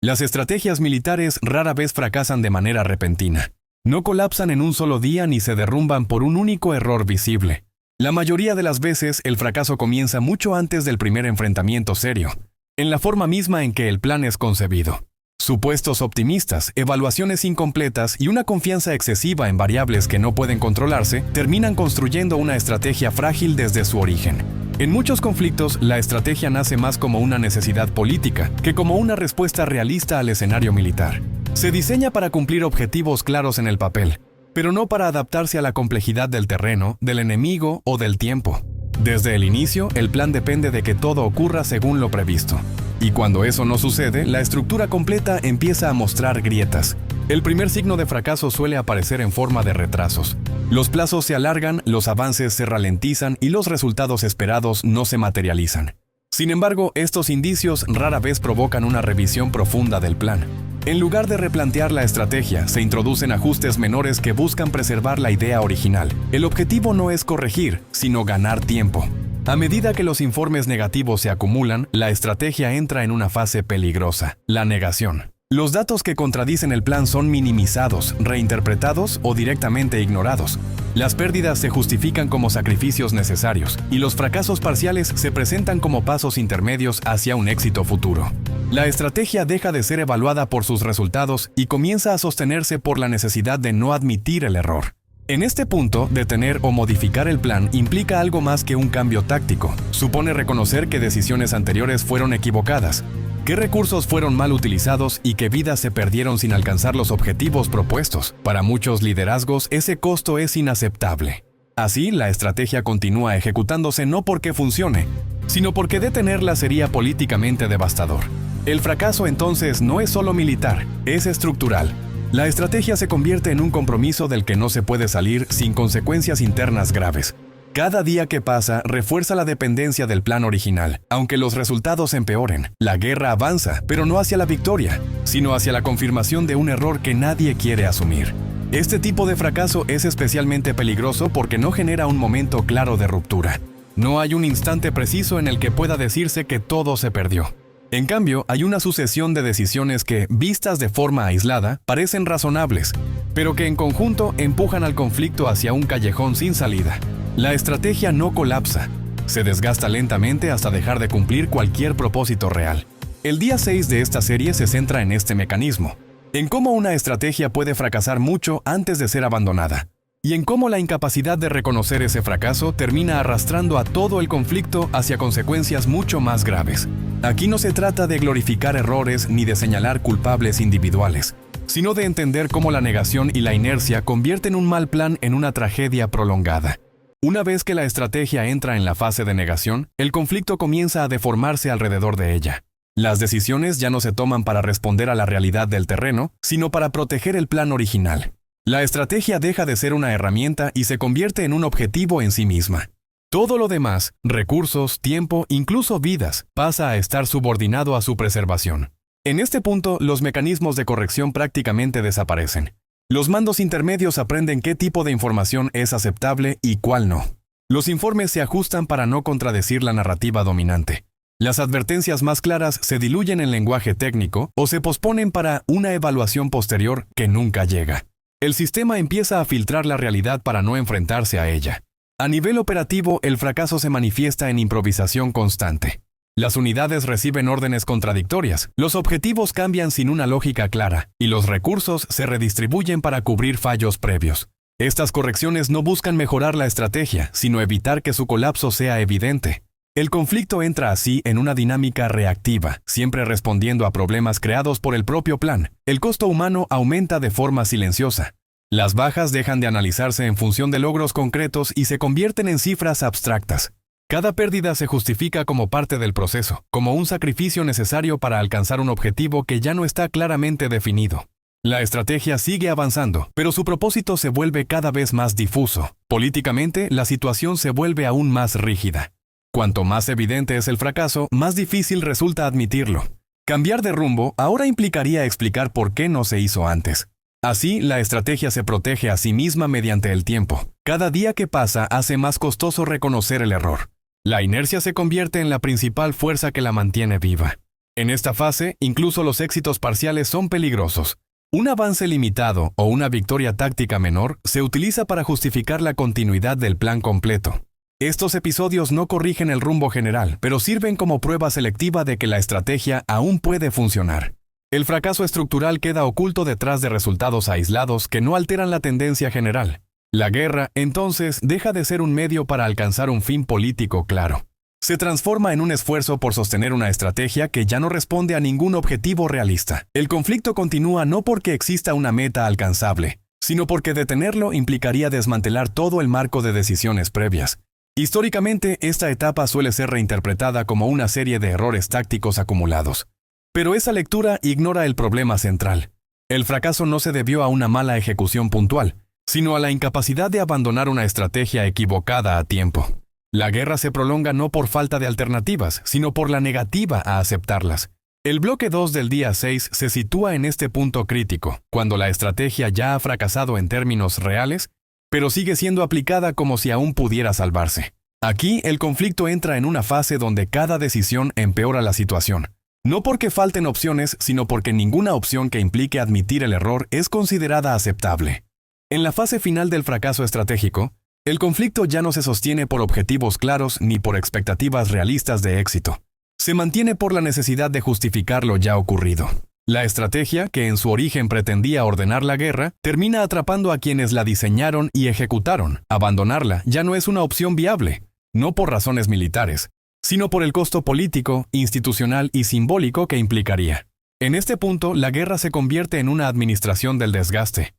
Las estrategias militares rara vez fracasan de manera repentina. No colapsan en un solo día ni se derrumban por un único error visible. La mayoría de las veces el fracaso comienza mucho antes del primer enfrentamiento serio, en la forma misma en que el plan es concebido. Supuestos optimistas, evaluaciones incompletas y una confianza excesiva en variables que no pueden controlarse terminan construyendo una estrategia frágil desde su origen. En muchos conflictos, la estrategia nace más como una necesidad política que como una respuesta realista al escenario militar. Se diseña para cumplir objetivos claros en el papel, pero no para adaptarse a la complejidad del terreno, del enemigo o del tiempo. Desde el inicio, el plan depende de que todo ocurra según lo previsto. Y cuando eso no sucede, la estructura completa empieza a mostrar grietas. El primer signo de fracaso suele aparecer en forma de retrasos. Los plazos se alargan, los avances se ralentizan y los resultados esperados no se materializan. Sin embargo, estos indicios rara vez provocan una revisión profunda del plan. En lugar de replantear la estrategia, se introducen ajustes menores que buscan preservar la idea original. El objetivo no es corregir, sino ganar tiempo. A medida que los informes negativos se acumulan, la estrategia entra en una fase peligrosa, la negación. Los datos que contradicen el plan son minimizados, reinterpretados o directamente ignorados. Las pérdidas se justifican como sacrificios necesarios y los fracasos parciales se presentan como pasos intermedios hacia un éxito futuro. La estrategia deja de ser evaluada por sus resultados y comienza a sostenerse por la necesidad de no admitir el error. En este punto, detener o modificar el plan implica algo más que un cambio táctico. Supone reconocer que decisiones anteriores fueron equivocadas, qué recursos fueron mal utilizados y qué vidas se perdieron sin alcanzar los objetivos propuestos. Para muchos liderazgos, ese costo es inaceptable. Así, la estrategia continúa ejecutándose no porque funcione, sino porque detenerla sería políticamente devastador. El fracaso entonces no es solo militar, es estructural. La estrategia se convierte en un compromiso del que no se puede salir sin consecuencias internas graves. Cada día que pasa refuerza la dependencia del plan original. Aunque los resultados empeoren, la guerra avanza, pero no hacia la victoria, sino hacia la confirmación de un error que nadie quiere asumir. Este tipo de fracaso es especialmente peligroso porque no genera un momento claro de ruptura. No hay un instante preciso en el que pueda decirse que todo se perdió. En cambio, hay una sucesión de decisiones que, vistas de forma aislada, parecen razonables, pero que en conjunto empujan al conflicto hacia un callejón sin salida. La estrategia no colapsa, se desgasta lentamente hasta dejar de cumplir cualquier propósito real. El día 6 de esta serie se centra en este mecanismo, en cómo una estrategia puede fracasar mucho antes de ser abandonada, y en cómo la incapacidad de reconocer ese fracaso termina arrastrando a todo el conflicto hacia consecuencias mucho más graves. Aquí no se trata de glorificar errores ni de señalar culpables individuales, sino de entender cómo la negación y la inercia convierten un mal plan en una tragedia prolongada. Una vez que la estrategia entra en la fase de negación, el conflicto comienza a deformarse alrededor de ella. Las decisiones ya no se toman para responder a la realidad del terreno, sino para proteger el plan original. La estrategia deja de ser una herramienta y se convierte en un objetivo en sí misma. Todo lo demás, recursos, tiempo, incluso vidas, pasa a estar subordinado a su preservación. En este punto, los mecanismos de corrección prácticamente desaparecen. Los mandos intermedios aprenden qué tipo de información es aceptable y cuál no. Los informes se ajustan para no contradecir la narrativa dominante. Las advertencias más claras se diluyen en lenguaje técnico o se posponen para una evaluación posterior que nunca llega. El sistema empieza a filtrar la realidad para no enfrentarse a ella. A nivel operativo, el fracaso se manifiesta en improvisación constante. Las unidades reciben órdenes contradictorias, los objetivos cambian sin una lógica clara, y los recursos se redistribuyen para cubrir fallos previos. Estas correcciones no buscan mejorar la estrategia, sino evitar que su colapso sea evidente. El conflicto entra así en una dinámica reactiva, siempre respondiendo a problemas creados por el propio plan. El costo humano aumenta de forma silenciosa. Las bajas dejan de analizarse en función de logros concretos y se convierten en cifras abstractas. Cada pérdida se justifica como parte del proceso, como un sacrificio necesario para alcanzar un objetivo que ya no está claramente definido. La estrategia sigue avanzando, pero su propósito se vuelve cada vez más difuso. Políticamente, la situación se vuelve aún más rígida. Cuanto más evidente es el fracaso, más difícil resulta admitirlo. Cambiar de rumbo ahora implicaría explicar por qué no se hizo antes. Así, la estrategia se protege a sí misma mediante el tiempo. Cada día que pasa hace más costoso reconocer el error. La inercia se convierte en la principal fuerza que la mantiene viva. En esta fase, incluso los éxitos parciales son peligrosos. Un avance limitado o una victoria táctica menor se utiliza para justificar la continuidad del plan completo. Estos episodios no corrigen el rumbo general, pero sirven como prueba selectiva de que la estrategia aún puede funcionar. El fracaso estructural queda oculto detrás de resultados aislados que no alteran la tendencia general. La guerra, entonces, deja de ser un medio para alcanzar un fin político claro. Se transforma en un esfuerzo por sostener una estrategia que ya no responde a ningún objetivo realista. El conflicto continúa no porque exista una meta alcanzable, sino porque detenerlo implicaría desmantelar todo el marco de decisiones previas. Históricamente, esta etapa suele ser reinterpretada como una serie de errores tácticos acumulados. Pero esa lectura ignora el problema central. El fracaso no se debió a una mala ejecución puntual, sino a la incapacidad de abandonar una estrategia equivocada a tiempo. La guerra se prolonga no por falta de alternativas, sino por la negativa a aceptarlas. El bloque 2 del día 6 se sitúa en este punto crítico, cuando la estrategia ya ha fracasado en términos reales, pero sigue siendo aplicada como si aún pudiera salvarse. Aquí el conflicto entra en una fase donde cada decisión empeora la situación. No porque falten opciones, sino porque ninguna opción que implique admitir el error es considerada aceptable. En la fase final del fracaso estratégico, el conflicto ya no se sostiene por objetivos claros ni por expectativas realistas de éxito. Se mantiene por la necesidad de justificar lo ya ocurrido. La estrategia, que en su origen pretendía ordenar la guerra, termina atrapando a quienes la diseñaron y ejecutaron. Abandonarla ya no es una opción viable, no por razones militares, sino por el costo político, institucional y simbólico que implicaría. En este punto, la guerra se convierte en una administración del desgaste.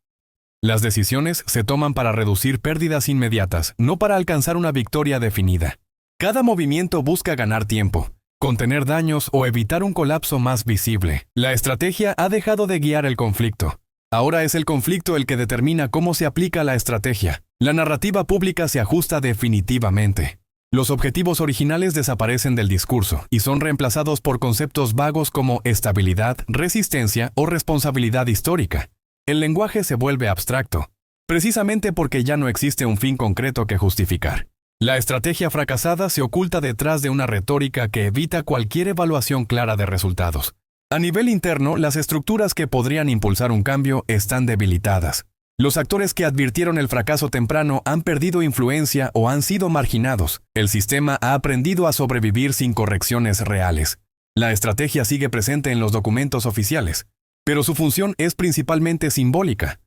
Las decisiones se toman para reducir pérdidas inmediatas, no para alcanzar una victoria definida. Cada movimiento busca ganar tiempo, contener daños o evitar un colapso más visible. La estrategia ha dejado de guiar el conflicto. Ahora es el conflicto el que determina cómo se aplica la estrategia. La narrativa pública se ajusta definitivamente. Los objetivos originales desaparecen del discurso y son reemplazados por conceptos vagos como estabilidad, resistencia o responsabilidad histórica. El lenguaje se vuelve abstracto, precisamente porque ya no existe un fin concreto que justificar. La estrategia fracasada se oculta detrás de una retórica que evita cualquier evaluación clara de resultados. A nivel interno, las estructuras que podrían impulsar un cambio están debilitadas. Los actores que advirtieron el fracaso temprano han perdido influencia o han sido marginados. El sistema ha aprendido a sobrevivir sin correcciones reales. La estrategia sigue presente en los documentos oficiales, pero su función es principalmente simbólica.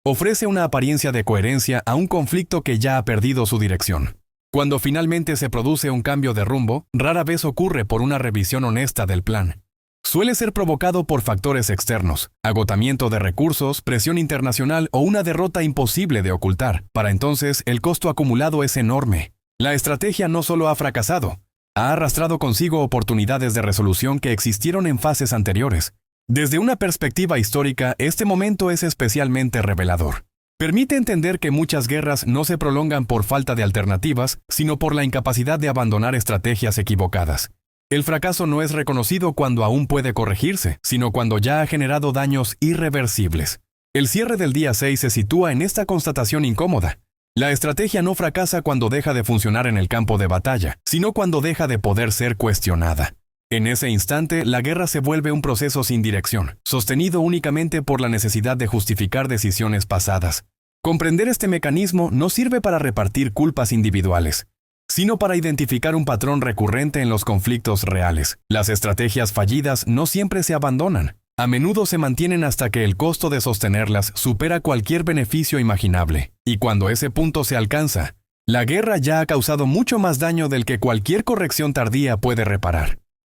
Ofrece una apariencia de coherencia a un conflicto que ya ha perdido su dirección. Cuando finalmente se produce un cambio de rumbo, rara vez ocurre por una revisión honesta del plan. Suele ser provocado por factores externos, agotamiento de recursos, presión internacional o una derrota imposible de ocultar. Para entonces, el costo acumulado es enorme. La estrategia no solo ha fracasado, ha arrastrado consigo oportunidades de resolución que existieron en fases anteriores. Desde una perspectiva histórica, este momento es especialmente revelador. Permite entender que muchas guerras no se prolongan por falta de alternativas, sino por la incapacidad de abandonar estrategias equivocadas. El fracaso no es reconocido cuando aún puede corregirse, sino cuando ya ha generado daños irreversibles. El cierre del día 6 se sitúa en esta constatación incómoda. La estrategia no fracasa cuando deja de funcionar en el campo de batalla, sino cuando deja de poder ser cuestionada. En ese instante, la guerra se vuelve un proceso sin dirección, sostenido únicamente por la necesidad de justificar decisiones pasadas. Comprender este mecanismo no sirve para repartir culpas individuales, sino para identificar un patrón recurrente en los conflictos reales. Las estrategias fallidas no siempre se abandonan. A menudo se mantienen hasta que el costo de sostenerlas supera cualquier beneficio imaginable. Y cuando ese punto se alcanza, la guerra ya ha causado mucho más daño del que cualquier corrección tardía puede reparar.